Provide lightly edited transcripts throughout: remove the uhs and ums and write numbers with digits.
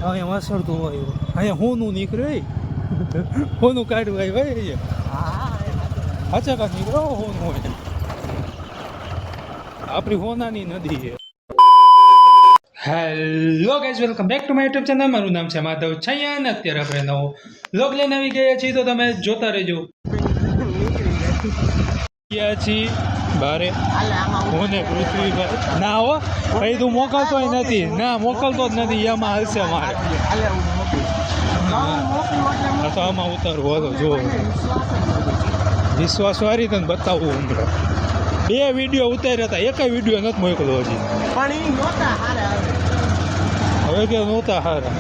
અહીંયા વાસળતું હોય અહીંયા હોનું નીકળે હોનું કાઢવું આવી ભાઈ અહીંયા અચાકા નીકળો હોનું હોય આપણી હોનાની નદી છે. Hello guys, welcome back to my YouTube channel. મારું નામ છે માધવ છૈયા અને અત્યારે આપણે નવો વ્લોગ લઈને આવી ગયા છીએ, તો તમે જોતા રહેજો. ગયા છીએ બારે હું ને પૃથ્વીભાઈ. ના હો ભાઈ, તું મોકલતો નથી. ના મોકલતો જ નથી, એમાં હાલશે મારે. તો આમાં ઉતારવું હતો, જો વિશ્વાસ વાળી તને બતાવવું હમણાં. 2 વિડીયો ઉતાર્યા હતા, એક વિડીયો નથી મોકલો હજી. હવે કે નહોતા હારા.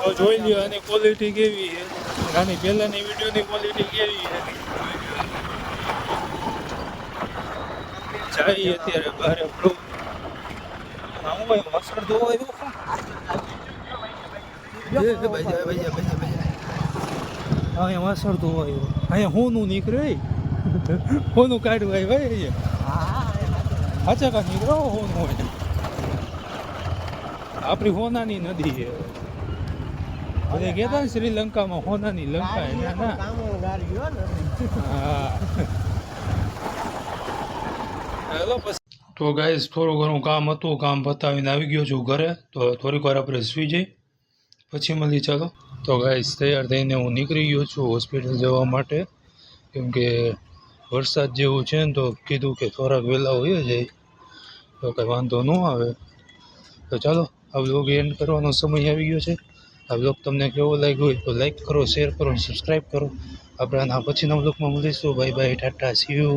તો જોઈ લ્યો આની ક્વોલિટી કેવી છે, આની પહેલાની વિડીયોની ક્વોલિટી કેવી છે. જાય અત્યારે બારે બ્લો હું ભાઈ વસડ ધોવાય દો. અહીંયા વાસળ ધોવાય અહીંયા હોનું નીકળે હોનું કાઢવું આવી ભાઈ અહીંયા અચાકા નીકળો હોનું હોય આપણી હોનાની નદી છે. બધા કહેતા ને શ્રીલંકામાં હોનાની લંકા ના. હા હેલો. તો ગાઈઝ થોડું ઘણું કામ હતું, કામ પતાવીને આવી ગયો છું ઘરે. તો થોડીક વાર આપણે સુઈ જઈ પછી મળી. ચાલો તો ગાઈઝ તૈયાર થઈને હું નીકળી ગયો છું હોસ્પિટલ જવા માટે, કેમ કે વરસાદ જેવું છે ને, તો કીધું કે થોડાક વહેલા હોય જાય તો કંઈ વાંધો ન આવે. તો ચાલો આ વ્લોગ એન્ડ કરવાનો સમય આવી ગયો છે. આ વ્લોગ તમને કેવો લાગ્યો હોય તો લાઈક કરો, શેર કરો, સબસ્ક્રાઈબ કરો. આપણે આના પછીના વ્લોગમાં મળીશું. Bye bye, Tata, C you.